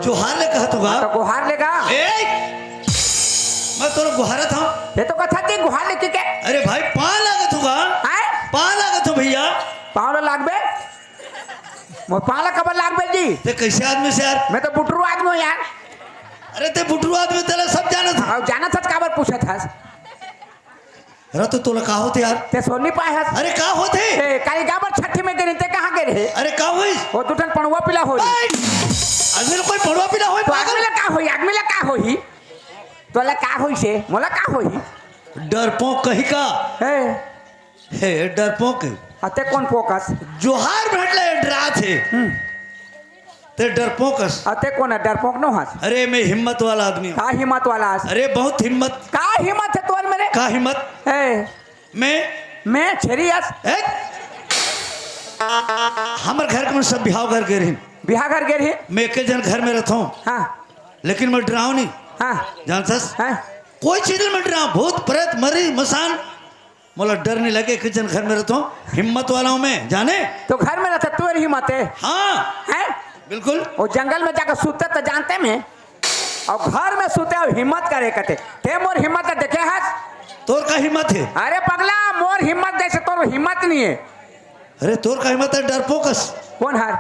जोहार ले कहत होगा तो गुहार लेगा मैं तोरा गुहारा था। ये तो कथा थी गुहार लेके के। अरे भाई पाँव लागत होगा, पाँव लागत हो भैया। पाँव लागबे मोर पाँव ला कबर लागबे जी। ते कैसे आदमी से यार? मैं तो बुटरू आदमी हूँ यार। अरे ते बुटरू आदमी तेरा सब जाना था। और जाना था काबर पूछा था। अरे तो तोला का होते यार? ते सोनी पाए हस। अरे का होते? काली गाबर छठी में गिरी ते कहाँ गिरे? अरे का होई? वो दुटन पणुआ पिला होई। आदमी कोई पड़वा पिला होई तो पागल। आदमी ला का होई? आदमी ला का होई? तो ला का होई से? मोला का होई? डरपोक कही का? हे डरपोक। अते कौन पोकस? जोहार भेटले डरा थे। ते डरपोकस। अते कौन है डरपोक नो हस? अरे मैं हिम्मत वाला आदमी हूँ। का हिम्मत वाला हस? अरे बहुत हिम्मत। का हिम्मत है तोर मेरे? का हिम्मत? मैं छेरी हस। हमर घर में सब बिहाव घर गिर। बिहार घर गिर ही? मैं एक जन घर में रहता हूँ। हाँ लेकिन मैं डराऊं नहीं। हाँ जानसस? हाँ कोई चीज में डराऊं, भूत प्रेत मरी मसान मोला डर नहीं लगे। एक जन घर में रहता हूँ, हिम्मत वाला हूँ मैं, जाने। तो घर में रहता तू हिम्मत है? हाँ हैं? बिल्कुल। वो जंगल में जाकर सूते तो जानते में, और घर में सूते और हिम्मत करे करते। ते मोर हिम्मत देखे हस? तोर का हिम्मत है? अरे पगला मोर हिम्मत जैसे तोर हिम्मत नहीं है। अरे तोर का हिम्मत है डरपोकस। कौन हर?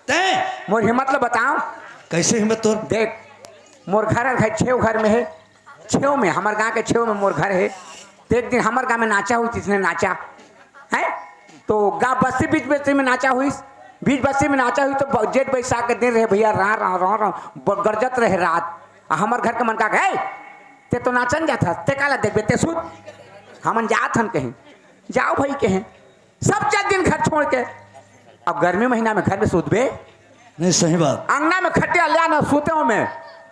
तै मोर हिम्मत लो बताओ। कैसे हिम्मत तोर? देख मोर घर है, छेव घर में है। छेव में हमारे गांव के छेव में मोर घर है। तो एक दिन हमारे गांव में नाचा हुई, जिसने नाचा है तो गाँव बस्ती बीच बस्ती में नाचा हुई। बीच बस्ती में नाचा हुई तो जेठ बैसाख के दिन रहे भैया, रा रा रा रा गरजत रहे रात। हमारे घर के मन का गए ते तो नाचन जाता ते काला देख ते सुध हमन जात हन कहीं जाओ भाई कहें सब 4 दिन घर छोड़ के। अब गर्मी महीना में घर में सूतबे नहीं? सही बात। अंगना में खटिया लिया ना सूते हो में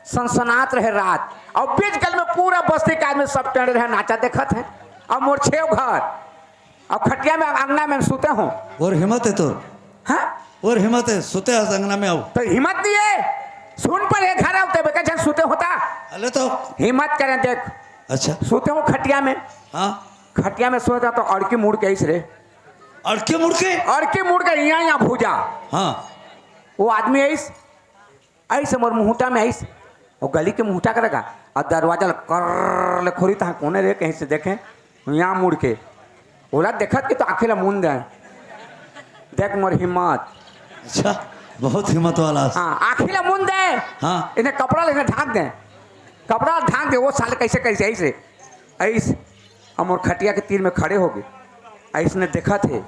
सनसनात रहे रात। और बीच गल में पूरा बस्ती का आदमी सब टेढ़े रहे नाचा देखत है। और मोर छेव घर और खटिया में अंगना में सूते हो। और हिम्मत है तोर? हाँ और हिम्मत है? सोते अंगना में आओ तो हिम्मत नहीं है। सुन पर ये घर आते बेका सूते होता। अरे तो हिम्मत करें देख। अच्छा सूते हो खटिया में। हाँ खटिया में सोता तो अड़की मुड़ के ऐसे रे, अड़के मुड़ के? अड़की मुड़ के यहाँ भूजा। हाँ वो आदमी ऐस ऐसे मोर मुहूटा में ऐस वो गली के मुहूटा करेगा और दरवाजा कर ले खोरी तहाँ कोने रे कहीं से देखें यहाँ मुड़ के बोला देखत कि तो आखिर मुन दे देख मोर हिम्मत। अच्छा बहुत हिम्मत वाला। हाँ आखिर मुन दे। हाँ इन्हें कपड़ा लेने ढाक दे, कपड़ा ढाक दे। वो साले कैसे कैसे ऐसे ऐस हम और खटिया के तीर में खड़े हो गए। इसने देखा थे,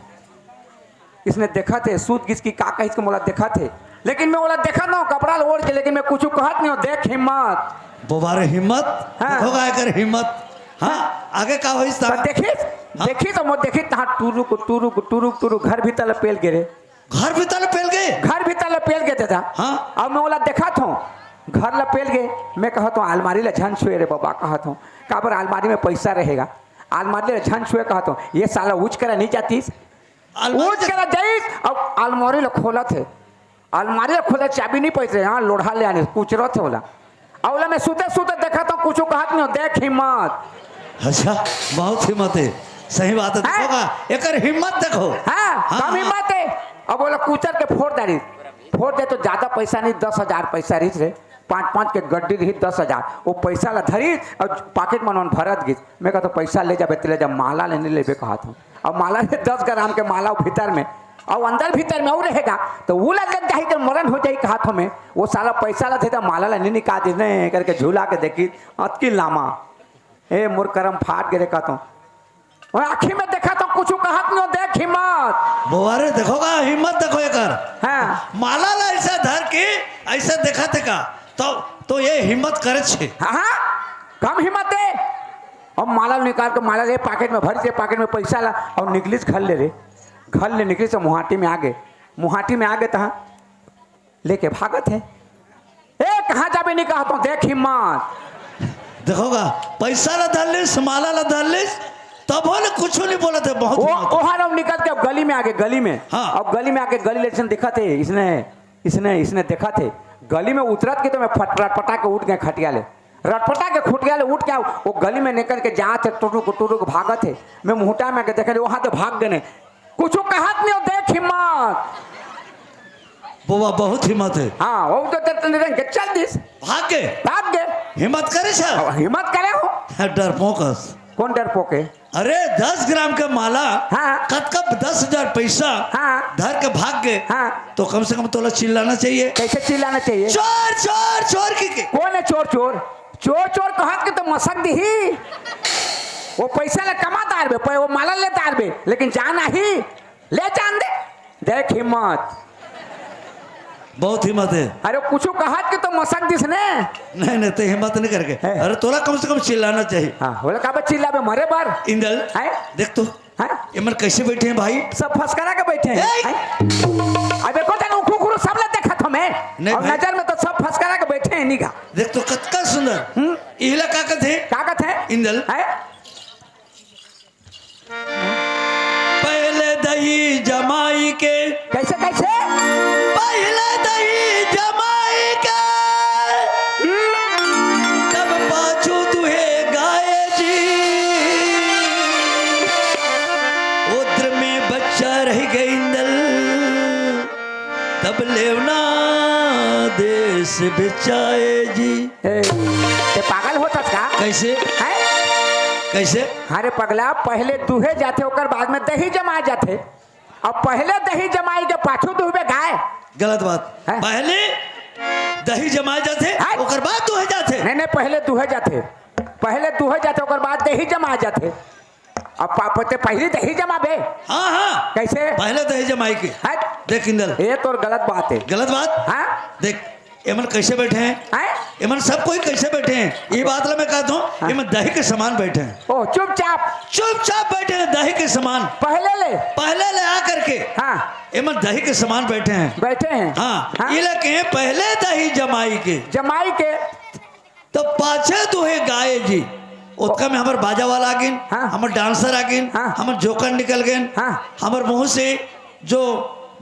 इसने देखा थे सूत किसकी काका इसको मोला देखा थे। लेकिन मैं बोला देखा ना कपड़ा ओढ़ के, लेकिन मैं कुछ कहत नहीं हूँ। देख हिम्मत बोबारे हिम्मत। हाँ। होगा कर हिम्मत। हाँ आगे का हो तो देखी तो मैं देखी तहाँ टूरू को टूरू को टूरू टूरू घर भीतर पेल गिरे। घर भीतर लपेल गए? घर भीतर लपेल गए था। हाँ अब मैं बोला देखा था घर लपेल गए। मैं कहता हूँ अलमारी ला झन छुए रे बाबा। कहता हूँ काबर अलमारी में पैसा रहेगा। अलमारी ला झन छुए कहता हूँ ये साला ऊँच करा नहीं जातीस, ऊँच करा जाइस। अब अलमारी ला खोला थे, अलमारी ला खोला चाबी नहीं पैसे। हाँ लोढ़ा ले आने पूछ रहा थे बोला। अवला मैं सूते सूते देखा था कुछ कहत नहीं। देख हिम्मत। अच्छा बहुत हिम्मत है। सही बात है। देखोगा एक हिम्मत देखो। हाँ कम हिम्मत है। अब बोला कुचर के फोड़ दारी फोड़ दे तो ज्यादा पैसा नहीं 10,000 पैसा रही रे। 5-5 के गड्डी रही 10,000। वो पैसा ला धरी और पॉकेट में भरत गई। मैं कहता पैसा ले जाबे ले जा माला लेने लेबे कहा था। अब माला ले 10 ग्राम के माला भीतर में और अंदर भीतर में वो रहेगा तो वो लग जाए कि मरण हो जाए हाथों में। वो साला पैसा ला देता माला ला नहीं निकाल दे करके झूला के देखी अतकी लामा ए मोर करम फाट गिरे कहता हूँ। आखिर में देखा तो कुछ कहत नहीं। देख हिम्मत। बोवारे देखोगा हिम्मत देखो एक। हाँ माला ला ऐसा धर के ऐसा देखा थे का तो ये हिम्मत करे छे। हाँ कम हिम्मत है। अब माला निकाल के माला ले पॉकेट में भर से पॉकेट में पैसा ला और निकलिस घर ले रे। घर ले निकली से मुहाटी में आ गए। मुहाटी में आ गए तहाँ लेके भागत है। ए कहाँ जाबे नहीं कहता हूँ। देख हिम्मत। देखोगा पैसा ला धर लिस माला ला धर लिस तब बोले कुछ नहीं बोला थे। बहुत वो निकल के अब गली में आ गए। गली में हाँ। अब गली में आके गली लेसन दिखा थे। इसने देखा थे गली में उतरत के तो मैं रटपटा के उठ गए खटिया ले। रटपटा के खुटिया ले उठ के वो गली में निकल के जहाँ थे टूरू को भागत थे। मैं मुहटा में आके देखा वहां तो भाग गए कुछ कहत नहीं। देख हिम्मत। बुआ बहुत हिम्मत है। हाँ वो तो के चल दिस भाग के भाग गए। हिम्मत करे छा अब हिम्मत करे हो। डरपोकस। कौन डरपोक है? अरे 10 ग्राम का माला हाँ। कब 10,000 पैसा हाँ। धर के भाग गए। हाँ। तो कम से कम तोला चिल्लाना चाहिए। कैसे चिल्लाना चाहिए? चोर चोर चोर की कौन है चोर? चोर चोर चोर कहत के तो मसक दी ही। वो पैसा ले कमा तार बे, वो माला ले तार बे, लेकिन जाना ही ले जान दे। देख हिम्मत, बहुत हिम्मत है। अरे कुछ कहत के तो मसक दिस ने। नहीं तो हिम्मत नहीं करके। है। अरे तोला कम से कम चिल्लाना चाहिए। हाँ बोले का चिल्ला बे मरे बार इंदल है। देख तो हैं? इमर कैसे बैठे हैं भाई। सब फंस करा के बैठे हैं। ए! हैं? अबे को तन उखुखुरु सब ले देखत हमें नहीं और भाई। नजर में तो सब फंस करा के बैठे हैं निगा। देख तो कतका सुंदर इहला का कथे कागत है इंदल। है। पहले दही जमाई के कैसे कैसे? पहले दही जमाई के तब पाछू तुहे गाए जी उद्र में बच्चा रह गई इंदल तब लेवना देश बेचाए जी। ते पागल होतस का? कैसे है? कैसे? अरे पगला पहले दूहे जाते ओकर बाद में दही जमा जाते। अब पहले दही जमाई के पाछू दूहे गाय। गलत बात। है? पहले दही जमाए जाते है? ओकर बाद दुहे जाते। नहीं पहले दूहे जाते, पहले दूहे जाते ओकर बाद दही जमा जाते। अब पापते पहले दही जमा बे। हाँ हाँ कैसे? पहले दही जमाई के। है? देख इंदल ये तो गलत बात है। गलत बात। हाँ? देख एमन कैसे बैठे हैं। है? एमन सब कोई कैसे बैठे हैं ये बात ला मैं कहता हूँ। एमन दही के समान बैठे हैं। ओ चुपचाप चुपचाप बैठे हैं दही के समान। पहले ले। पहले ले आ करके हाँ एमन दही के समान बैठे हैं। बैठे हैं। हाँ ये लगे हैं पहले दही जमाई के जमाई के तो पाछे दुहे गाय जी। उसका में हमार बाजा वाला आ गिन। हाँ। हमार डांसर आ गिन। हाँ। हमार जोकर निकल गए। हाँ। हमार मुंह से जो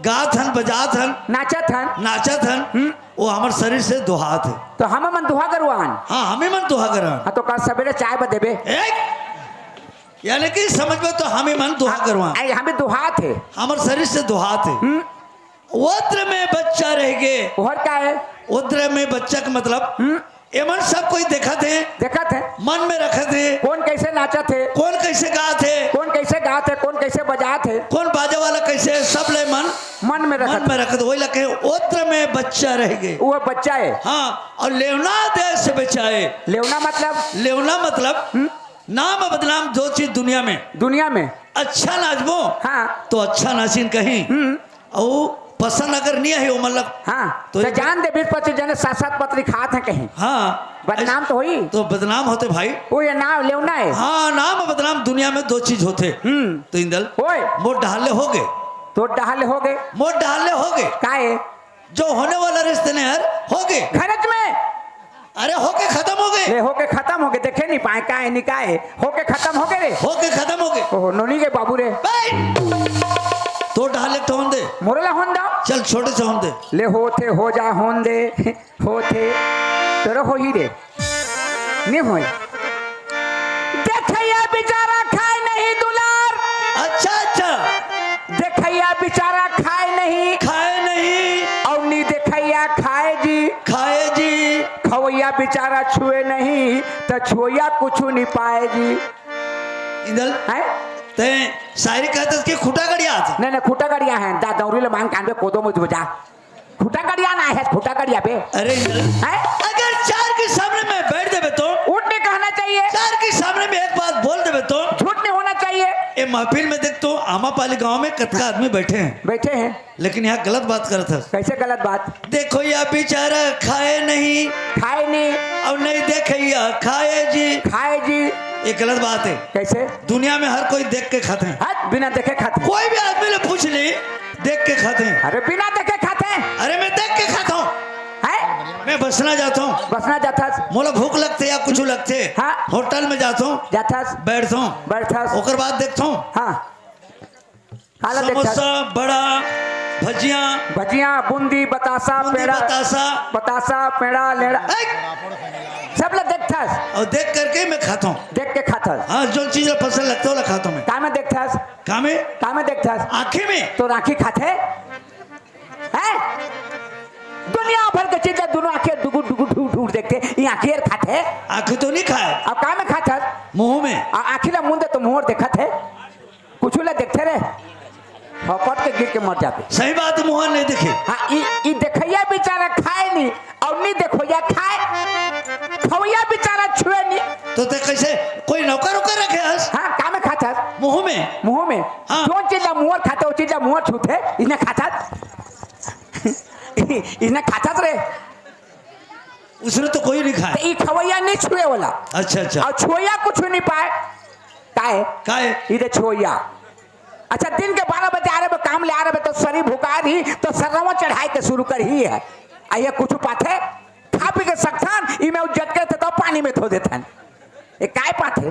गात हन बजात हन नाचत हन। नाचत हन वो हमार शरीर से दुहात है। तो हम मन दुहा करवान। हाँ हमें मन दुहा करा। हाँ तो कल सवेरे चाय बदेबे। यानी कि समझ में तो हमें मन दुहा करवा। अरे हमें दुहा थे। हमार शरीर से दुहात है। उद्र में बच्चा रह गए। और क्या है? उद्र में बच्चा का मतलब एमन सब कोई देखा थे देखा थे मन में रखे थे। कौन कैसे नाचा थे, कौन कैसे गा थे, कौन कैसे गा थे, कौन कैसे बजा थे, कौन बाजा वाला कैसे सब ले मन में रखा मन में रखे थे। वही लगे उद्र में बच्चा रह गए। वो बच्चा है। हाँ और लेवना देश से बचाए। लेवना मतलब? लेवना मतलब नाम बदनाम दो चीज दुनिया में। दुनिया में अच्छा नाचबो हाँ तो अच्छा नाचिन कहीं और पसंद अगर नहीं है वो मतलब हाँ तो तो जान दे 20-25 जने 7-7 पत्री खात हैं कहीं। हाँ बदनाम तो हुई। तो बदनाम होते भाई। वो ये नाम लेवना है। हाँ नाम बदनाम दुनिया में दो चीज होते। तो इंदल ओए मोट ढाले हो गए। तो डहाले हो गए। मोट ढाले हो गए का है? जो होने वाला रिश्ते ने यार हो गए। घरज में अरे होके खत्म हो गए। ले होके खत्म हो गए। देखे नहीं पाए का है निकाय होके खत्म हो गए रे। होके खत्म हो गए। ओहो नोनी के बाबू रे। तो ढाले टोन दे मोरला होन दाओ। चल छोटे से होन दे। ले होते हो जा होन दे होते तेरा हो ही रे नहीं होए। देखैया बेचारा खाए नहीं दुलार। अच्छा अच्छा देखैया बेचारा खाए नहीं खाए नहीं और नी देखैया खाए जी। खाए जी खवैया बेचारा छुए नहीं तो छुया कुछ नहीं पाए जी। इंदल है ते शायरी कहते कि खुटा गड़िया था। नहीं खुटा गड़िया है दा दौरी ले मांग कांबे कोदो मुझ जा। खुटा गड़िया ना है खुटा गड़िया पे। अरे इंदल है अगर चार के सामने में बैठ देवे तो उठ नहीं कहना चाहिए। चार के सामने में एक बात बोल देवे तो झूठ नहीं होना चाहिए। ये महफिल में देख तो आमापाली गांव में कतका आदमी बैठे हैं बैठे हैं लेकिन यहाँ गलत बात कर था। कैसे गलत बात? देखो या बेचारा खाए नहीं खाए नहीं और नहीं देखैया खाए जी। खाए जी ये गलत बात है। कैसे? दुनिया में हर कोई देख के खाते हैं। हट बिना देखे खाते हैं। कोई भी आदमी ने पूछ ली देख के खाते हैं। अरे बिना देखे खाते हैं। अरे मैं देख के खाता हूँ। है मैं बसना जाता हूँ बसना जाथस मोला भूख लगते या कुछ लगते हाँ। होटल में जाता हूँ जाथस बैठता हूँ बैठस ओकर बाद देखता हूँ हाँ खाला देखथस समोसा बड़ा भजिया भजिया बूंदी बतासा बूंदी, पेड़ा बतासा पेड़ा लेड़ा ऐ, सब लोग देखथस। और देख करके मैं खाता हूँ। देख के खाथस। हाँ जो चीज पसंद लगता है वो खाता हूँ मैं। का में देखथस? कहाँ में? का में देखथस? आँखें में। तो राखी खाते है दोनों आंखें डुगुर डुगुर ढूंढ ढूंढ देखते ये आंखें खाते आंख तो नहीं खाए, अब काम में खाता मुंह में। आखिला मुंह दे तो मुंह देखा थे कुछ ले देखते रे हपट के गिर के मर जाते। सही बात, मुंह नहीं देखे। हाँ ई देखैया बेचारा खाए नहीं और नहीं देखोया खाए खवैया बेचारा छुए नहीं तो ते कैसे कोई नौकर उकर रखे हस? हाँ काम में खाता मुंह में। मुंह में हाँ। जो चीज मुंह खाते वो चीज मुंह छूते इन्हें खाता इन्हें खाता रे उसने तो कोई नहीं खाया। तो ई खवैया नहीं छुए वाला। अच्छा अच्छा। और छोया कुछ नहीं पाए काहे काहे? इधर छोया। अच्छा दिन के 12 बजे आ रहे काम ले आ रहे तो शरीर भुका रही तो सर्रवा चढ़ाई के शुरू कर ही है आइए कुछ पाथे खा पी के सकथान इमे उज्जत के तो पानी में धो देथन ये काय पाथे।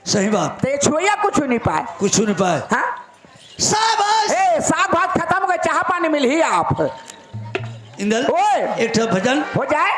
सही बात। तो ये छोया कुछ नहीं पाए कुछ नहीं पाए। हाँ शाबाश। ए साग भात खत्म हो गए चाह पानी मिल ही आप इंदल ओए एक ठो भजन हो जाए।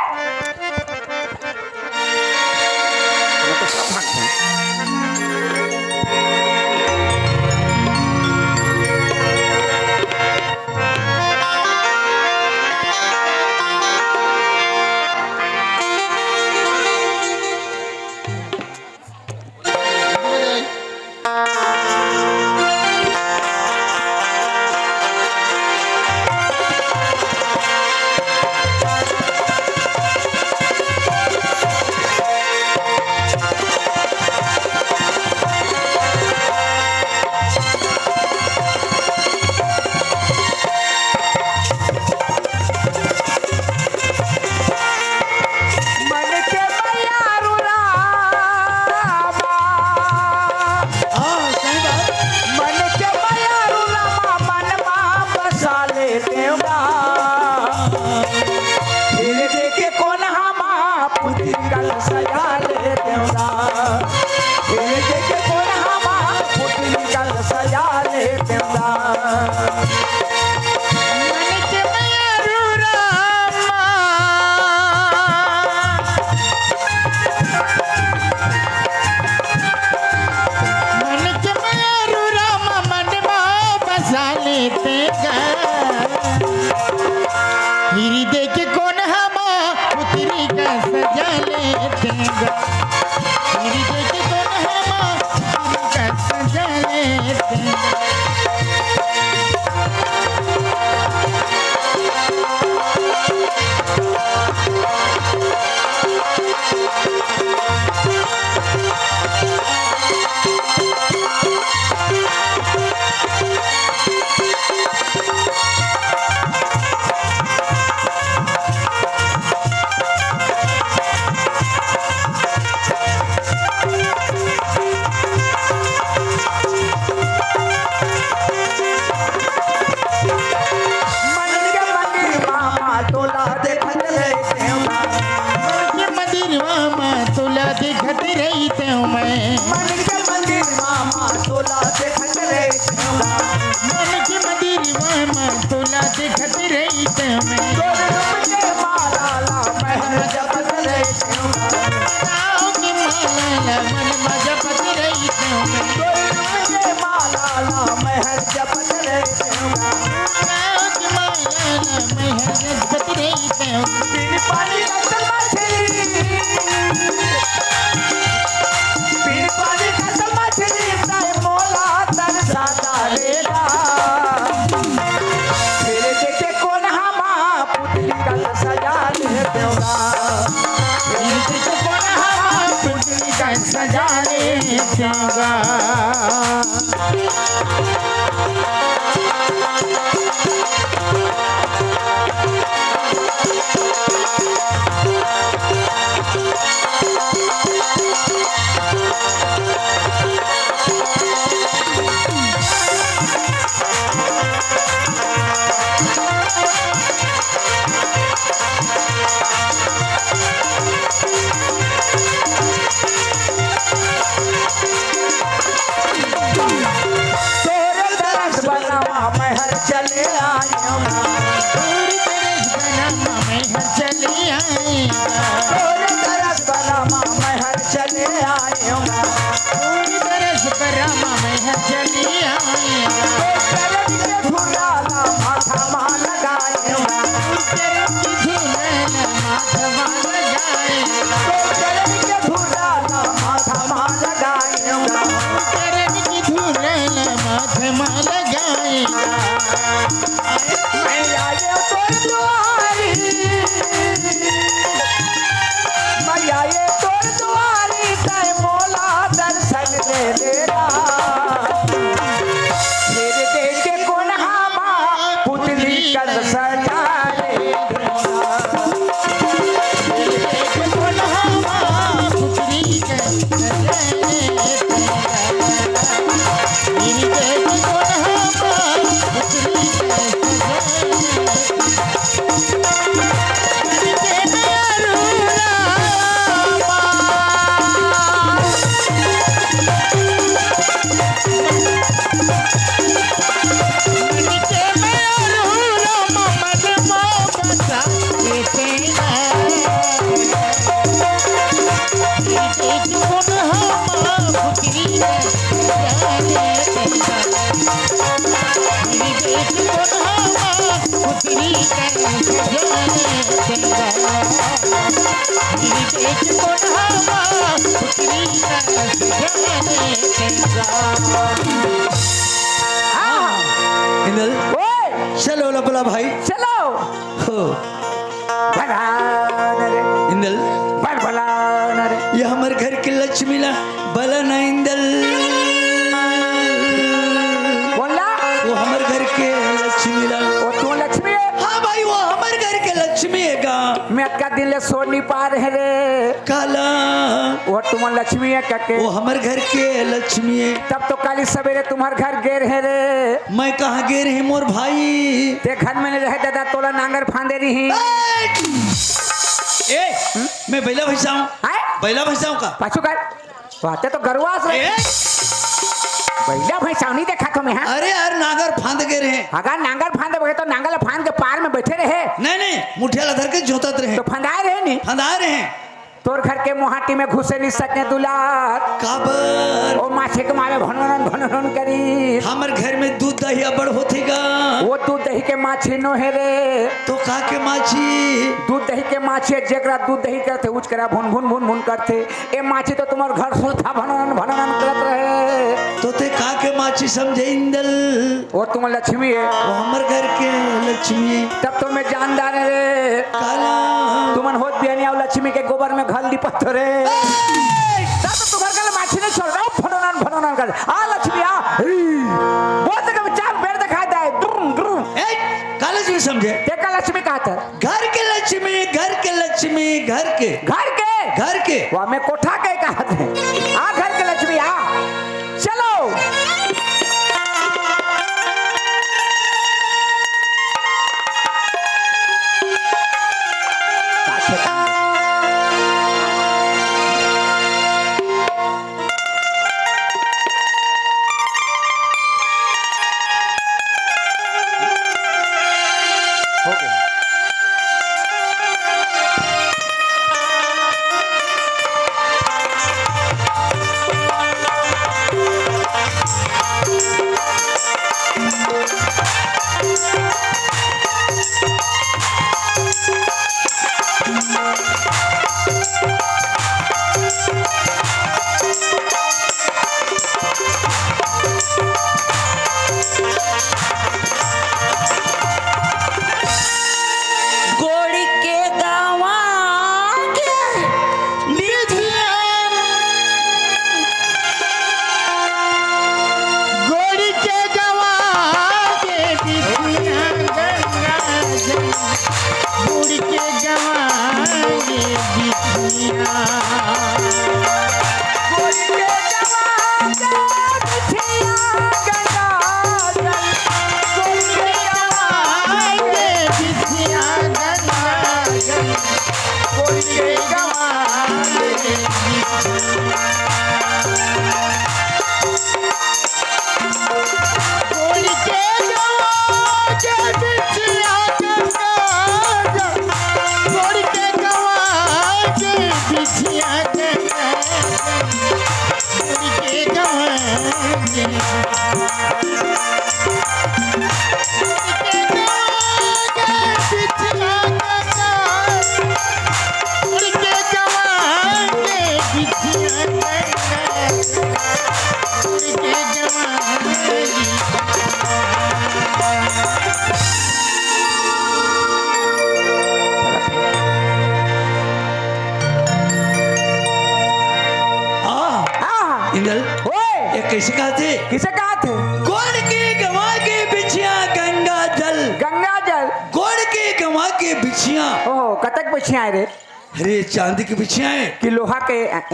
मैया ये तोर दुआरी तय मोला दर्शन दे देना फिर देखे कौन हमा पुतली कर सजा रे इंदल ओए चलो लपला भाई चलो हो भला रे इंदल भला रे ये हमारे घर की लक्ष्मी ला बला ना इंदल बोला वो हमारे घर के लक्ष्मी ला वो तू लक्ष्मी है हाँ भाई वो हमारे घर के लक्ष्मी है का मैं का दिल ले सो नहीं पा रहे रे काला वो तुम लक्ष्मी है कके वो हमारे घर के लक्ष्मी है तब तो काली सवेरे तुम्हारे घर गेर है रे मैं कहाँ गे रहे मोर भाई ते घर में रहे दादा तोला नांगर फांदे रही ए मैं बैला भैंसा हूँ है बैला भैंसा हूँ का पाछू कर वाते तो गरवास रे ए, बैला भैंसा नहीं देखा तुम्हें हां अरे यार नागर फांद गे रहे अगर नांगर फांदे बगे तो नांगल फांद के पार में बैठे रहे नहीं मुठिया धर के जोतत रहे तो फंदाए रहे नहीं फंदा रहे हैं तोर घर के मोहाटी में घुसे नहीं सके दुलार काबर ओ माछे के मारे भनन करी हमारे घर में दूध दही अबड़ होतेगा वो दूध दही के माछी नो है रे तो का के माछी दूध दही के माछी जेकरा दूध दही करते उच करा भुन भुन भुन भुन करते ए माछी तो तुम्हार घर सुथा भनन करत रहे तो ते का के माछी समझे इंदल वो तुम लक्ष्मी है वो हमारे घर के लक्ष्मी है तब तो मैं जानदार है रे काला तुमन होत बियानी और लक्ष्मी के गोबर में घल लिपत रे तब तो तुम्हार कल माछी ने छोड़ रहा भनन कर आ लक्ष्मी आ बहुत जगह में चार पेड़ दिखाई दे दुम दुम ए काला जी समझे ते का लक्ष्मी कहा था घर के लक्ष्मी घर के वो मैं कोठा के कहा थे आ घर के लक्ष्मी आ चलो बिछिया हिंगल ओए ये कैसे कहा थे? किसे कहा थे? गोड़ की गवा के बिछिया गंगा जल, गंगा जल। गोड़ की गवा के बिछिया। ओहो कतक बिछिया है रे? अरे चांदी की बिछिया है कि लोहा के एक,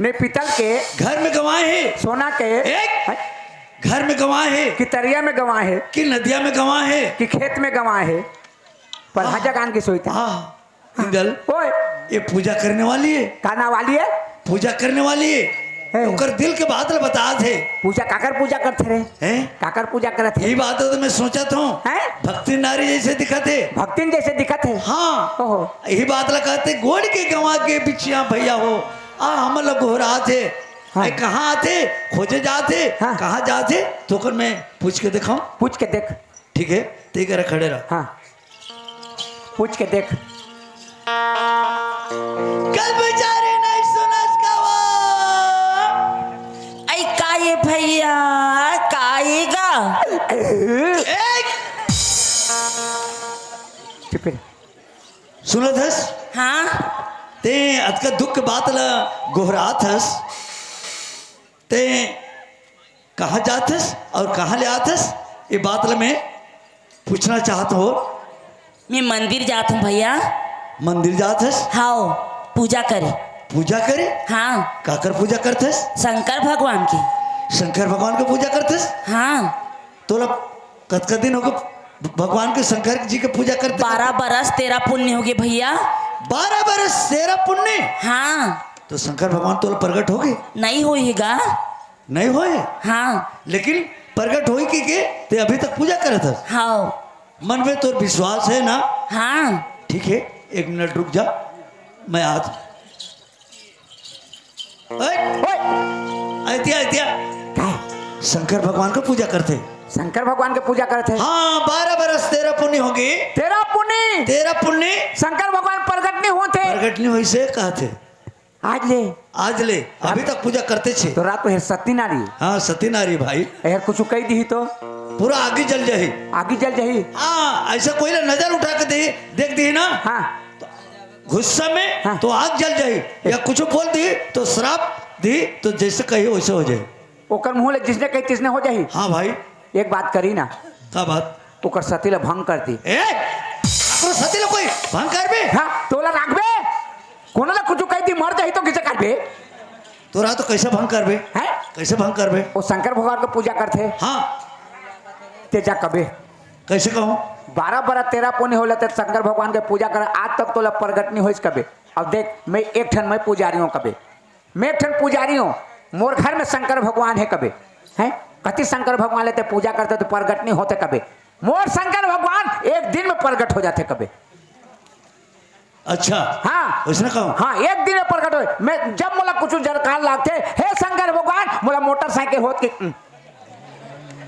ने पीतल के, घर में गवाए है सोना के, एक, घर में गवाए है कि तरिया में गवा है, कि नदिया में गवाए है कि खेत में गवा है, पर हजा कान की सोई था। हाँ हिंगल ओए ये पूजा करने वाली है, काना वाली है? पूजा करने वाली है। ओकर दिल के बात ल बता थे पूजा काकर पूजा करते रे? हैं? काकर पूजा करते? यही बात है तो मैं सोचा था हैं? भक्ति नारी जैसे दिखा थे। भक्तिन जैसे दिखत है। हाँ ओहो यही बात ला कहते गोड़ के गवा के बिछिया भैया हो आ हम लोग घोरा थे। हाँ। कहाँ आते खोजे जाते हाँ। कहाँ जाते तो कर मैं पूछ के दिखाऊं? पूछ के देख। ठीक है ठीक है खड़े रहा। हाँ पूछ के देख। कल बेचारे नहीं सुना आई काय भैया कायेगा एक चुप रह। सुनो थस हाँ ते अतका दुख के बात ला गोहरा थस ते कहाँ जाथस और कहाँ ले आथस ये बात ला मैं पूछना चाहता हो। मैं मंदिर जात हूँ भैया। मंदिर जाथस हाओ पूजा करे। पूजा करे? हाँ काकर पूजा करथस? शंकर भगवान की। शंकर भगवान की पूजा करथस? हाँ तो कतका दिन हो गए भगवान के शंकर जी की पूजा करते? 12 बरस तेरा पुण्य हो गए भैया। 12 बरस तेरा पुण्य? हाँ तो शंकर भगवान तो प्रकट हो गए? नहीं होएगा। नहीं होए हाँ लेकिन प्रकट हो के ते अभी तक पूजा करे था। हाओ मन में तो विश्वास है ना? हाँ ठीक है 1 मिनट रुक जा मैं आज ऐतिया काय? शंकर भगवान का पूजा करते? शंकर भगवान के पूजा करते हैं। हाँ 12 बरस तेरा पुण्य हो गए। तेरा पुण्य तेरा पुण्य शंकर भगवान प्रकट नहीं होते। प्रकट नहीं हुई से कहते आज ले आज ले अभी तक पूजा करते छे। तो रात को है सती नारी। हाँ सती नारी भाई यार कुछ कही दी तो पूरा आगे जल जाही। आगे जल जाही। हाँ ऐसा कोई ना नजर उठा के दे देख दी ना हाँ गुस्सा में हाँ। तो आग जल जाही या कुछ बोल दी तो श्राप दी तो जैसे कही वैसे हो जाए। ओकर मुँह ले जिसने कही तिसने हो जाही। हाँ भाई एक बात करी ना क्या बात? ओकर सती ला भंग कर दी। अपना सती ला कोई भंग कर बे? हाँ तोला राखबे कोनो ला कुछ कही दी मर जाही तो किसे करबे? तो रहा तो कैसे भंग कर बे? हैं? कैसे भंग कर बे? वो शंकर भगवान को पूजा करते हाँ ते जा कबे कैसे कहूँ? 12 बरस तेरा पुण्य होला ते शंकर भगवान के पूजा कर आज तक तोला प्रगट नहीं होइस कबे। अब देख मैं एक ठन मैं पुजारी हूँ कबे। मैं एक ठन पुजारी हूँ मोर घर में शंकर भगवान है कबे। हैं कति शंकर भगवान लेते पूजा करते तो प्रगट नहीं होते कबे। मोर शंकर भगवान एक दिन में प्रगट हो जाते कबे। अच्छा हाँ उसने कहूँ हाँ एक दिन में प्रकट हो। मैं जब मोला कुछ जरकार लागते हे शंकर भगवान मोला मोटरसाइकिल होत की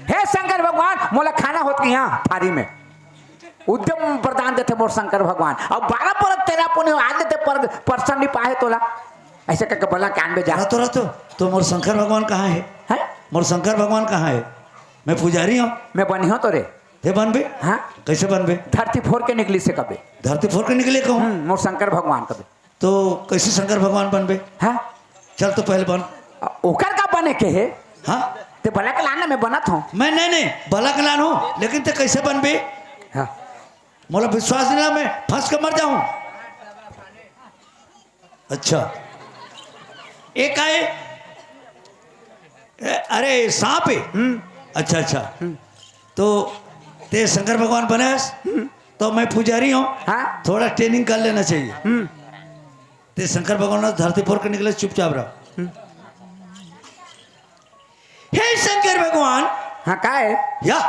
हे शंकर भगवान मोला खाना होत की यहाँ थारी में उद्यम प्रदान देते मोर शंकर भगवान। अब 12 बरस तेरा पुण्य आज देते पर्सन नहीं पाए तोला ऐसे करके बोला कान में जा। रहतो तो मोर शंकर भगवान कहाँ है? हैं? मोर शंकर भगवान कहाँ है? मैं पुजारी हूँ। मैं बनी हो तो रे। ते बनबे? हाँ कैसे बनबे? धरती फोड़ के निकली से कबे। धरती फोड़ के निकले कहूँ मोर शंकर भगवान कबे। तो कैसे शंकर भगवान बनबे? हाँ चल तो पहले बन। ओकर का बने के है? हाँ ते भला के लाना मैं बनत हूँ। मैं नहीं भला के लान हूँ लेकिन ते कैसे बनबे? हाँ मोला विश्वास नहीं ना मैं फंस कर मर जाऊं। अच्छा एक आए अरे सांप है। अच्छा अच्छा तो ते शंकर भगवान बने तो मैं पुजारी हूँ। हाँ थोड़ा ट्रेनिंग कर लेना चाहिए। ते शंकर भगवान धरती फोड़ के निकले चुपचाप रहो। हे शंकर भगवान हाँ का है या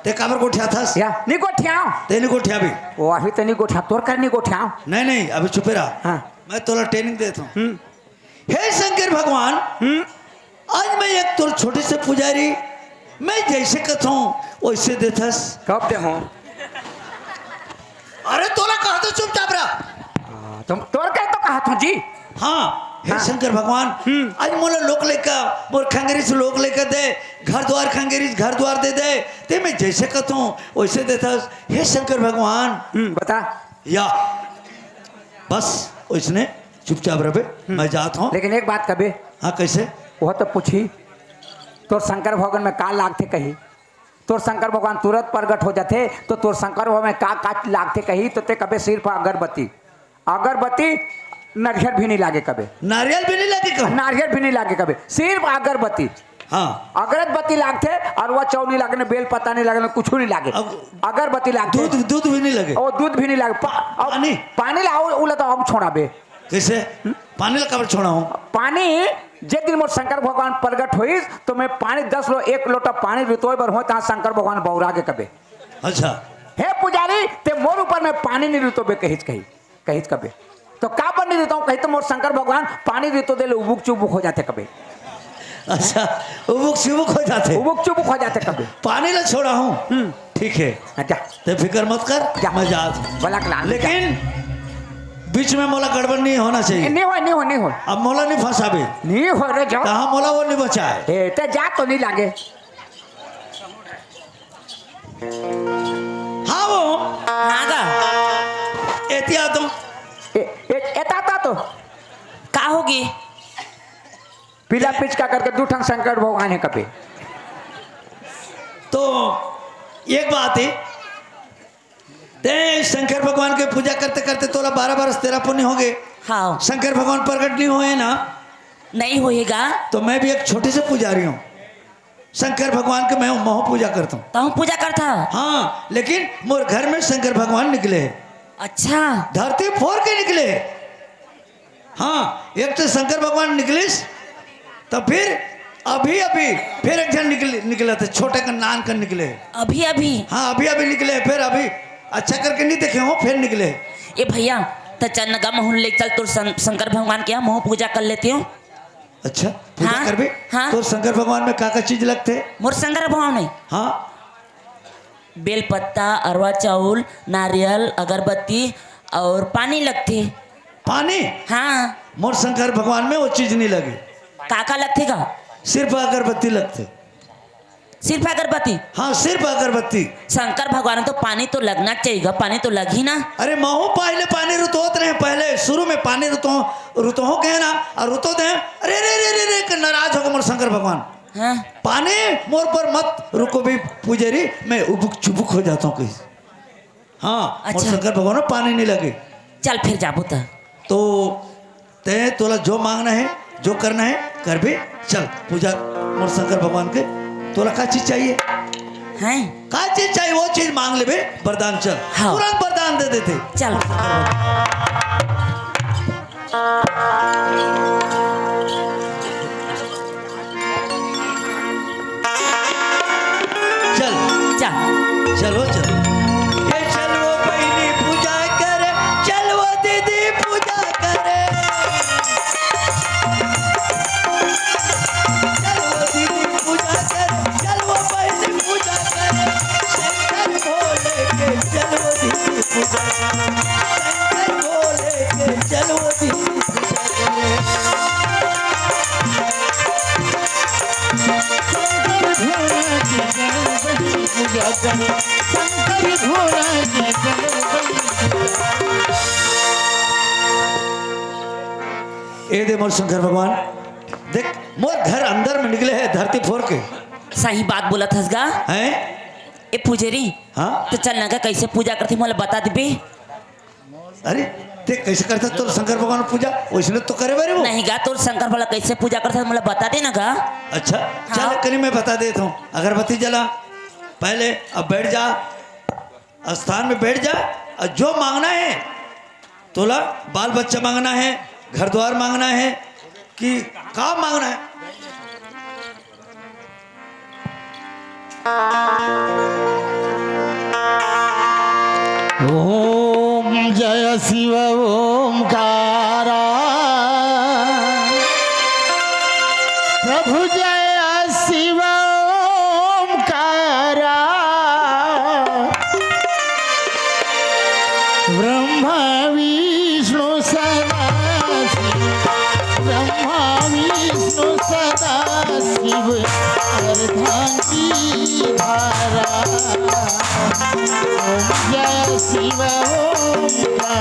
ते काबर गोठ्या था या नहीं गोठियाओ तेने गोठ्या भी वो अभी तो नहीं गोठा तोर कर नहीं गोठियाओ। नहीं नहीं अभी चुपे रहा। हाँ मैं तोला ट्रेनिंग देता हूँ। हे शंकर भगवान आज मैं एक तोर छोटे से पुजारी मैं जैसे कहता हूँ वैसे देथस। कब दे हूँ? अरे तोला कहा तो चुपचाप रहा। तुम तोर कह तो कहा था जी। हाँ हे शंकर भगवान आज मोला लोक लेकर मोर खंगेरिस लोक लेकर दे घर द्वार खंगेरिस घर द्वार दे दे ते मैं जैसे कहता हूँ वैसे देथस। हे शंकर भगवान बता या बस उसने चुपचाप रहे, मैं जाता हूँ। लेकिन एक बात कबे, हाँ कैसे? वह तो पूछी तोर शंकर भगवान में का लागते कही, तोर शंकर भगवान तुरंत प्रगट हो जाते तो तोर शंकर भगवान में का लागते कही, तो ते कबे सिर्फ अगरबत्ती, अगरबत्ती नारियल भी नहीं लागे कबे, नारियल भी नहीं लगे कब? नारियल भी नहीं लागे कबे, सिर्फ अगरबत्ती। हाँ अगरबत्ती लागते और वह चाव नहीं लागने, बेल पत्ता नहीं लागने, कुछ नहीं लागे, अगरबत्ती लागते। दूध दूध भी नहीं लगे? और दूध भी नहीं लागे। पानी? पानी लाओ उला तो हम छोड़ा बे। कैसे? पानी ला कब छोड़ा हूँ? पानी जे दिन मोर शंकर भगवान प्रगट हुई तो मैं पानी 10 लो 1 लोटा पानी रितोय बर हो तहाँ शंकर भगवान बौरा के कबे। अच्छा हे पुजारी ते मोर ऊपर में पानी नहीं रितो बे, कहित कबे तो का पर नहीं रितो, कही तो मोर शंकर भगवान पानी रितो दे उबुक चुबुक हो जाते कबे। अच्छा उबुक चुबुक हो जाते, उबुक चुबुक हो जाते कबे। पानी ला छोड़ा हूँ, ठीक है अच्छा तो फिक्र मत कर, मैं जाता भला कला, लेकिन बीच में मोला गड़बड़ नहीं होना चाहिए। नहीं हो अब मोला नहीं फंसा भी, नहीं हो रे जाओ, कहा मोला वो नहीं बचाए। ए ते जा तो नहीं लागे। हाँ वो हाँ गा एतिया तो एता तो का होगी? पीला पिचका करके 2 ठन शंकर भगवान है कबे। तो एक बात है, ते शंकर भगवान के पूजा करते करते तोला 12 बरस तेरा पुण्य हो गए। हाँ शंकर भगवान प्रकट नहीं हुए ना, नहीं होएगा तो मैं भी एक छोटे से पुजारी हूँ, शंकर भगवान के मैं मोह पूजा करता हूँ। तो हम पूजा करता। हाँ लेकिन मोर घर में शंकर भगवान निकले, अच्छा धरती फोड़ के निकले। हाँ एक तो शंकर भगवान निकलिस, तो फिर अभी फिर एक जन निकला था, छोटे का नान कर निकले। अभी हाँ अभी निकले, फिर अभी अच्छा करके नहीं देखे हो, फिर निकले। ए भैया तो चन्नगा मोहन ले चल, तो शंकर भगवान के यहाँ मोह पूजा कर लेती हूँ। अच्छा पूजा हाँ, कर भी? हाँ। तो शंकर भगवान में का चीज लगते? मोर शंकर भगवान में हाँ बेल पत्ता, अरवा चाउल, नारियल, अगरबत्ती और पानी लगती। पानी? हाँ मोर शंकर भगवान में वो चीज नहीं लगे। काका लगते का? सिर्फ अगरबत्ती लगते। सिर्फ अगरबत्ती? हाँ सिर्फ अगरबत्ती। शंकर भगवान तो पानी तो लगना चाहिए, पानी तो लग ही ना। अरे महू पहले पानी रुतोत रहे, पहले शुरू में पानी रुतो के ना, और रुतो दे अरे रे रे रे रे नाराज होकर मोर शंकर भगवान। हाँ पानी मोर पर मत रुको भी पुजारी, मैं उबुक चुबुक हो जाता हूँ कहीं। हाँ अच्छा। मोर शंकर भगवान में पानी नहीं लगे। चल फिर जाबो तो ते तोला जो मांगना है जो करना है कर भी, चल पूजा मोर शंकर भगवान के। तोला का चीज चाहिए? हैं का चीज चाहिए वो चीज मांग ले बे, वरदान चल। हाँ। तुरंत वरदान दे देते। चल चल चल चलो चल, ये चल वो बहनी पूजा करे, चल वो दीदी पूजा करे, चल वो दीदी पूजा करे, चल वो बहनी पूजा करे, शंकर भोले के चल वो दीदी पूजा करे, शंकर भोले के चल वो दीदी पूजा करे। ए दे मोर शंकर भगवान, देख मोर घर अंदर में निकले है धरती फोड़ के। सही बात बोला थसगा। हैं? ए पुजेरी हाँ तो चल नगा कैसे पूजा करती मोला बता दिबे। अरे ते कैसे करता तो शंकर भगवान पूजा, वैसे तो करे बारे वो। नहीं गा तोर शंकर भला कैसे पूजा करता है मोला बता दे ना गा। अच्छा चल हाँ। करी मैं बता देता हूँ। अगरबत्ती जला पहले, अब बैठ जा स्थान में, बैठ जा और जो मांगना है तोला, बाल बच्चा मांगना है, घर द्वार मांगना है कि काम मांगना है। ओम जय शिव ओमकारा, प्रभु जय शिव ओमकारा, ब्रह्मा विष्णु सदा शिव, ब्रह्मा विष्णु सदा शिव, अर्धांगी धारा। ओम जय शिव ओमकारा।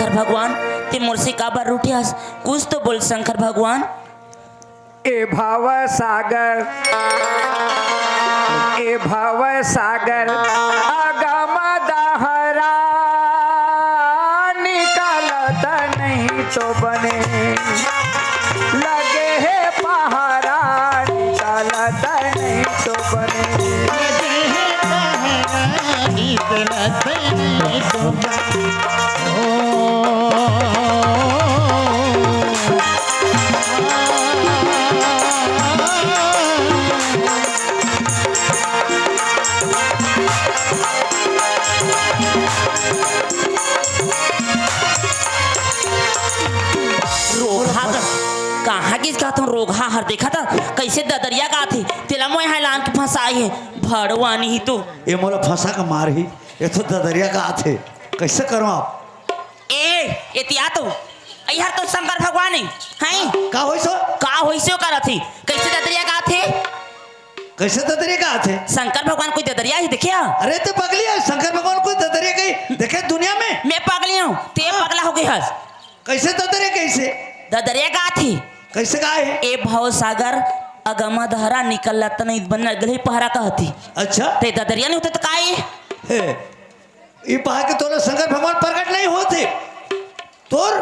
शंकर भगवान ते मोर से काबर रूठियास कुछ तो बोल शंकर भगवान। ए भव सागर अगम दहरा निकलत नहीं तो बने लगे है पहाड़ा निकलत नहीं तो बने। कहाँ किस का तुम रोगा हर देखा था कैसे ददरिया का थे तेला मोह लान के फंसाई है भड़वानी ही तो ये मोला फंसा का मार ही ये तो ददरिया का आथे कैसे करो आप ए एतिया तो यार तो शंकर भगवान है का होइसो करा थी कैसे ददरिया का थे कैसे ददरिया का आथे शंकर भगवान कोई ददरिया ही देखिया। अरे तो पगली है शंकर भगवान कोई ददरिया कहीं देखे दुनिया में मैं पगली हूँ ते पगला हो गई हस कैसे ददरिया कैसे ददरिया का थी कैसे का है ए भव सागर अगमा दहरा निकल नहीं बन गली पहरा कहती। अच्छा ते ददरिया नहीं होते तो काहे हे ये पहा के तोला शंकर भगवान प्रकट नहीं होते तोर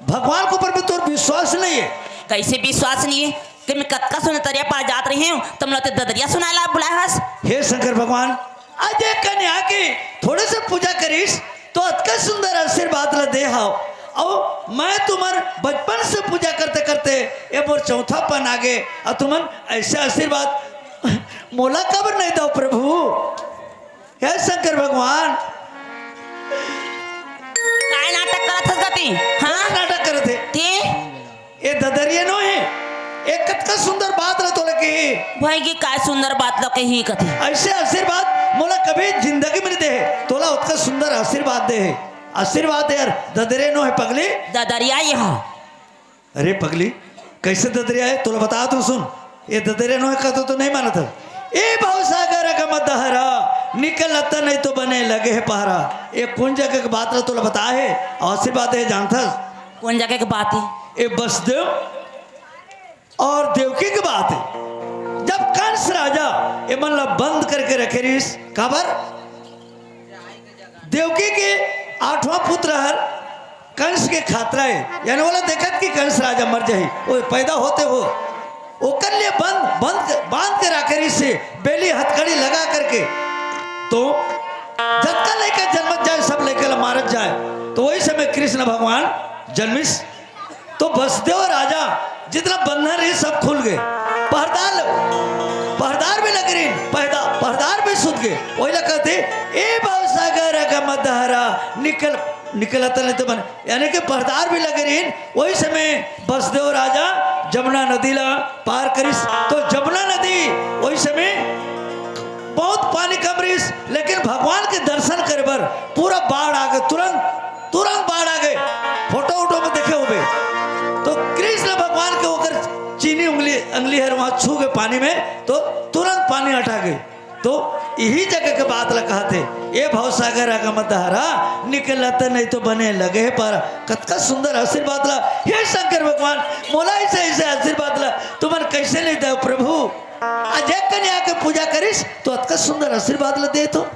भगवान के ऊपर भी तोर विश्वास नहीं है। कैसे विश्वास नहीं है कि मैं कत्का सुने तरिया पा जात रही हूँ तुम लोग ददरिया सुनाला बुलाया हस। हे शंकर भगवान आज एक कन्या की थोड़े से पूजा करीस तो अतका सुंदर आशीर्वाद ला दे हाओ और मैं तुम्हार बचपन से पूजा करते करते ये मोर चौथापन आगे और तुमन ऐसे आशीर्वाद मोला कबर नहीं दो प्रभु। हे शंकर भगवान काय नाटक करत हस गति हाँ नाटक करते ते ये ददरिया नो है एक कतका सुंदर बात रह तो लगे भाई की काय सुंदर बात लगे ही कथी ऐसे आशीर्वाद मोला कभी जिंदगी में दे तोला उतना सुंदर आशीर्वाद दे आशीर्वाद यार ददरे नो है पगली ददरिया यहाँ। अरे पगली कैसे ददरिया है तोला बता तू सुन ये ददरे नो है कहते तो नहीं माना था ए भवसागर का मदहरा निकल अत्ता नहीं तो बने लगे है पहरा ये कौन जगह की बात रहा तोला बता है आशीर्वाद है जानता कौन जगह की बात है ये बसदेव और देवकी की बात है जब कंस राजा ये मतलब बंद करके रखे रिस खबर देवकी के 8वां पुत्र हर कंस के खातरा है यानी बोला देखत कि कंस राजा मर जाए वो पैदा होते हो ओकर लिए बांध के रखे से बेली हथकड़ी लगा करके तो जत्का लेकर जन्मत जाए सब लेकर मारत जाए तो वही समय कृष्ण भगवान जन्मिस तो बसदेव राजा जितना बंधन रहे सब खुल गए पहरदार भी लग रही पहरदार भी सुध गए वही लग कहते ए भवसागर का मदहरा निकलता नहीं तो बन यानी कि पहरदार भी लग रही वही समय बसदेव राजा जमुना नदी ला पार करिस तो जमुना नदी वही समय बहुत पानी कम रही लेकिन भगवान के दर्शन करे बर पूरा बाढ़ आ गए तुरंत बाढ़ आ गए फोटो में देखे हुए तो कृष्ण भगवान के होकर चीनी अंगली है वहां छू गए पानी में तो तुरंत पानी हटा गए तो यही जगह के बात लगा थे ये भवसागर मदहरा निकलता नहीं तो बने लगे पर कतका सुंदर आशीर्वाद ला हे शंकर भगवान मोला ऐसे आशीर्वाद ला तुमन कैसे नहीं दे प्रभु आज एक कन्या के पूजा करिस तो अतका सुंदर आशीर्वाद ला दे तो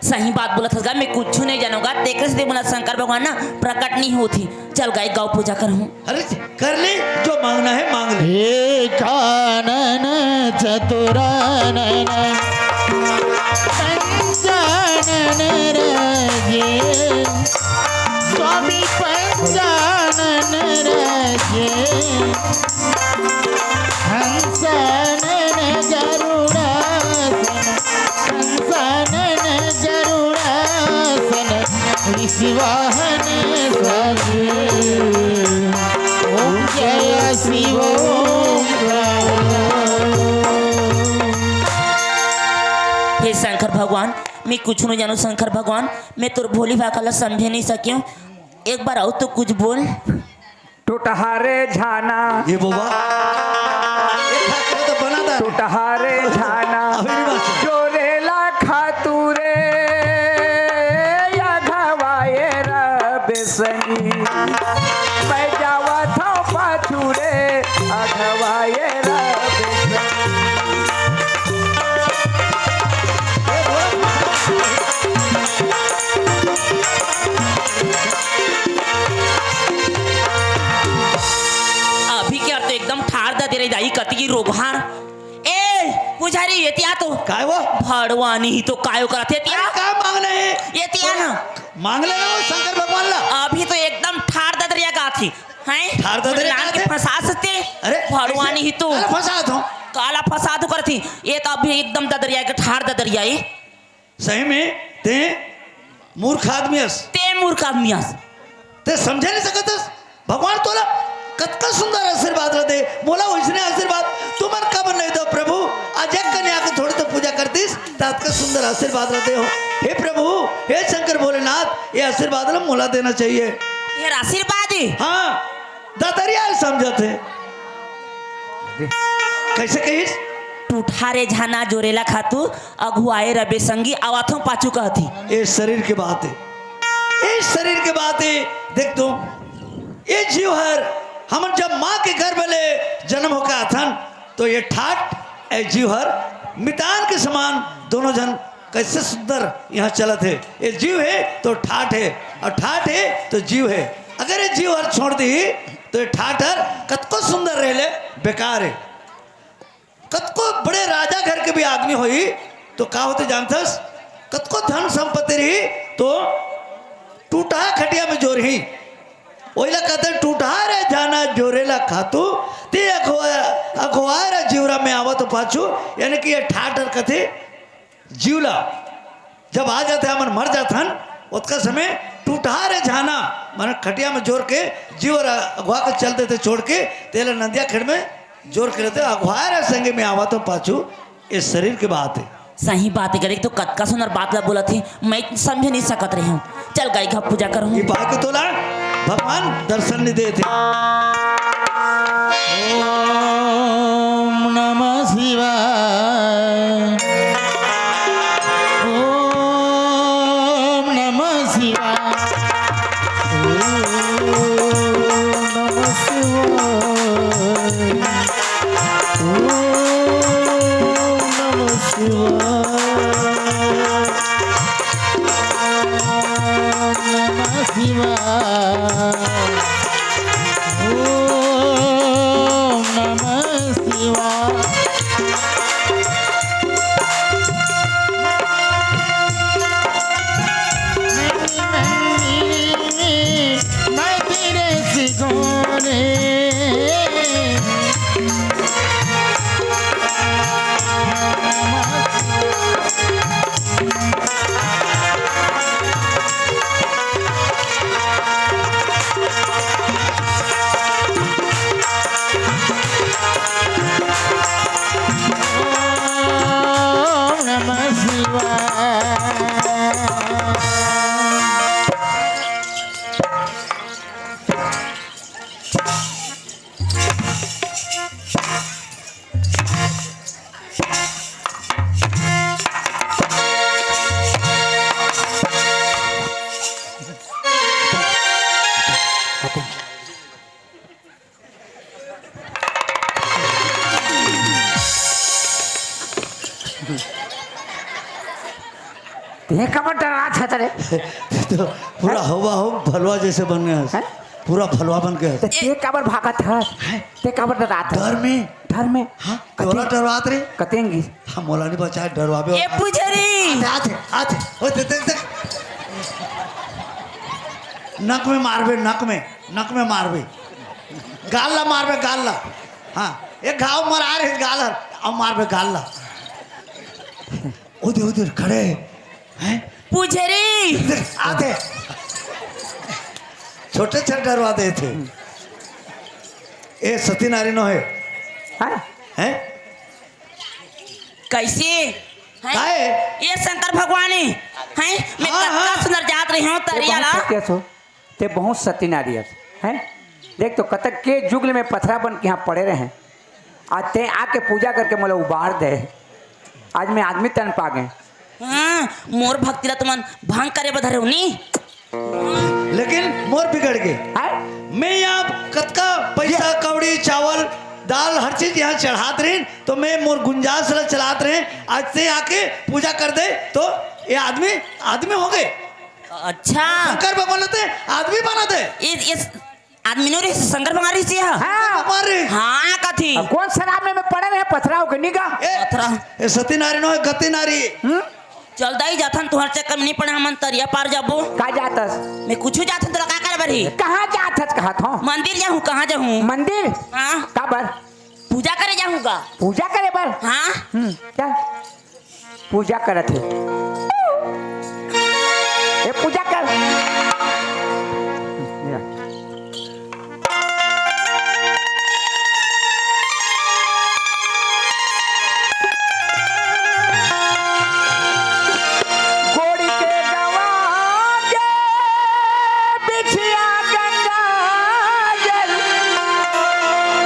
सही बात बोला था मैं कुछ नहीं जानूंगा देख रहे बोला शंकर भगवान ना प्रकट नहीं होती चल गाय गौ पूजा करूँ। अरे कर ले जो मांगना है मांग ले। हे कानन चतुरानन पंचानन राजे स्वामी पंचानन राजे हंसानन गरुड़ासन हंसानन गरुड़ासन ऋषिवाहन ओम जय शिव हे शंकर भगवान मैं कुछ नहीं जानू शंकर भगवान मैं तो भोली भाखला समझे नहीं सकी एक बार आओ तो कुछ बोल। टूटहारे झाना ये बोबा तो बना था टूटहारे झाना जोरेला खातूरे या घवाए रबे बेसंगी मैं जावा था पाछू रे अघवाए रा बेसंगी। अभी क्या तो एकदम ठार दा दे रही दाई कति की रोभार ए पुजारी येतिया तो काय वो भडवानी ही तो कायो करत है त्या काय मांगना है येतिया ना मांगले ना वो शंकर भगवान ला अभी तो एकदम ठार दा दरिया का थी हैं ठार दा दरिया लान का के थे? फंसा सकते अरे भडवानी ही तो अरे फंसा दो काला फंसा तो करती ये तो अभी एकदम दा दरिया के ठार दा दरिया है सही में ते मूर्ख आदमी हस ते मूर्ख आदमी हस ते समझे नहीं सकत हस भगवान तोला कतका सुंदर आशीर्वाद दे मोला वैसने आशीर्वाद तुमन कब नहीं दो प्रभु आज एक कन्या के थोड़ी तो पूजा करतीस तात का सुंदर आशीर्वाद दे हो हे प्रभु हे शंकर भोलेनाथ ये आशीर्वाद ला मोला देना चाहिए ये आशीर्वाद है हाँ दादरिया समझते कैसे कहिस टूठारे झाना जोरेला खातू अघुआए रबे संगी आवाथों पाचू कहती ये शरीर की बात है ये शरीर की बात है देख तू ये जीव हर हम जब माँ के गर्भ ले जन्म होकर आथन तो ये ठाट ए जीव हर मितान के समान दोनों जन कैसे सुंदर यहाँ चलत है ये जीव है तो ठाट है और ठाट है तो जीव है अगर ये जीव हर छोड़ दी तो ये ठाट हर कतको सुंदर रह ले बेकार है कतको बड़े राजा घर के भी आदमी होई तो का होते जानथस कतको धन संपत्ति रही तो टूटा खटिया में जोर ही ओइला कहते टूटा रे जाना जोरेला खातू ते अखवारा जीवरा में आवत पाछू यानी कि ये ठाटर कथे जीवला जब आ जाते हमन मर जाथन उसका समय टूटा रे जाना मन खटिया में जोर के जीवर अगवा के चलते थे छोड़ के तेला नदिया खेड़ में जोर के रहते अखवारा संगे में आवत पाछू इस शरीर की बात है सही बात करे तो कतका सुंदर बात ला बोला थी मैं समझ नहीं सकत रही हूँ चल गाय का पूजा करूँ ये बात के तोला भगवान दर्शन नहीं देते ओम नमः शिवाय ओम नमः शिवाय ओम नमः शिवाय ओम नमः शिवाय ओम नमः शिवाय मैं तेरे सिकोने ओम नमः शिवाय ते कब डरा था तेरे तो पूरा हवा हो भलवा जैसे बन गया हैं? पूरा भलवा बन गया ते कबर भागा था ते कबर डरा था डर में डर में हाँ तोला डरवात रे कतेंगी हम मोला नहीं बचाए डरवाबे ए पुजारी आते आते ओ देख नक में मारबे गाल ला मारबे गाल ला हाँ एक घाव मरा रहे गाल हर अब मारबे गाल ला उधर उधर खड़े हैं पुजारी आते छोटे छोटे डरवा दे थे ए सती नारी नो है हैं हैं कैसे हैं? काहे? ये शंकर भगवान है मैं हाँ, कतका हाँ। सुंदर जात रही हूँ तरियाला ते बहुत सती नारियस हैं देख तो कतक के जुगल में पथरा बन के यहाँ पड़े रहे आज ते आके पूजा करके मोला उबार दे आज मैं आदमी तन पा गए हाँ, मोर भक्ति ला तुमन भंग करे बधरे होनी लेकिन मोर बिगड़ गए। हैं? मैं यहाँ कतका पैसा कौड़ी चावल दाल हर चीज यहाँ चढ़ात रहे, तो मैं मोर गुंजाइश ला चलात रहे। आज से आके पूजा कर दे तो ये आदमी आदमी हो गए। अच्छा शंकर भगवान होते आदमी बनाते इस आदमी नो रे शंकर भगवान रे सिया हाँ। भगवान रे। हाँ कथी अब कौन शराब में पड़े रहे पथराव के निगाह? ये सती नारी नो है गति नारी। चल दाई जाथन तुहर चक्कर में नहीं पड़े हमन तरिया पार जाबो। का जातस? मैं कुछ जाथन तो का कर बरी कहाँ जातस कहत हो? मंदिर जाऊँ कहाँ जाऊँ मंदिर? हाँ का बर? पूजा करे जाऊँगा। पूजा करे बर? हाँ क्या पूजा करत है? ये पूजा कर। गोड़ी के गवा के बिछिया गंगा जल,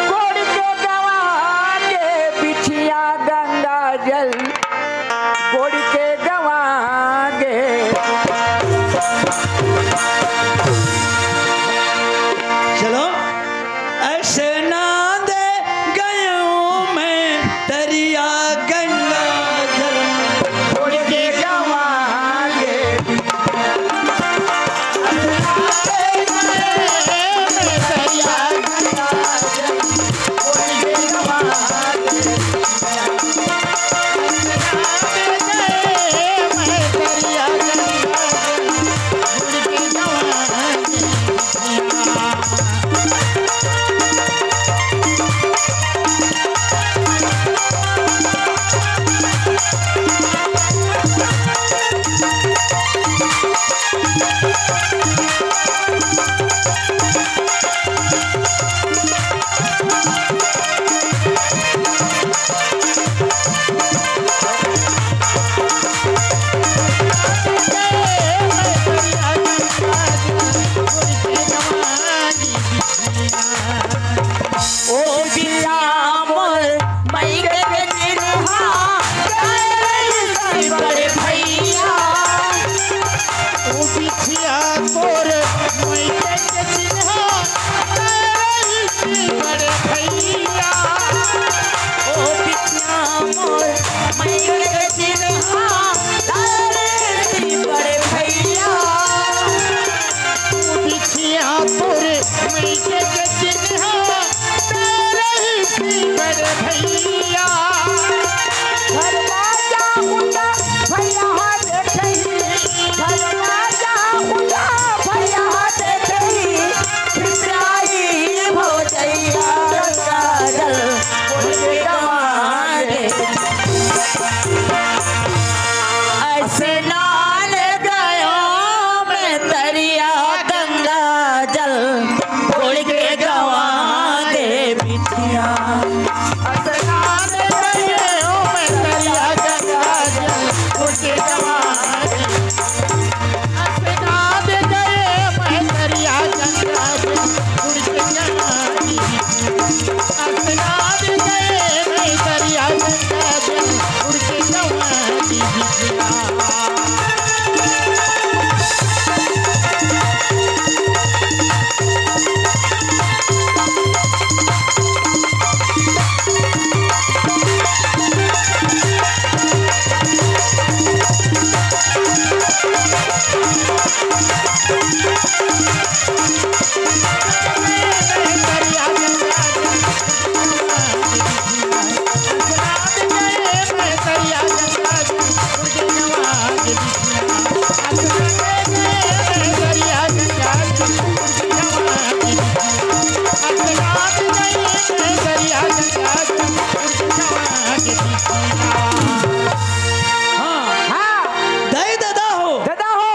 गोड़ी के गवा के बिछिया गंगा जल, गोड़ी के गवा के। चलो ऐसे ना दे गयूं मैं दरिया गंगा जल। गोड़ी के गवा के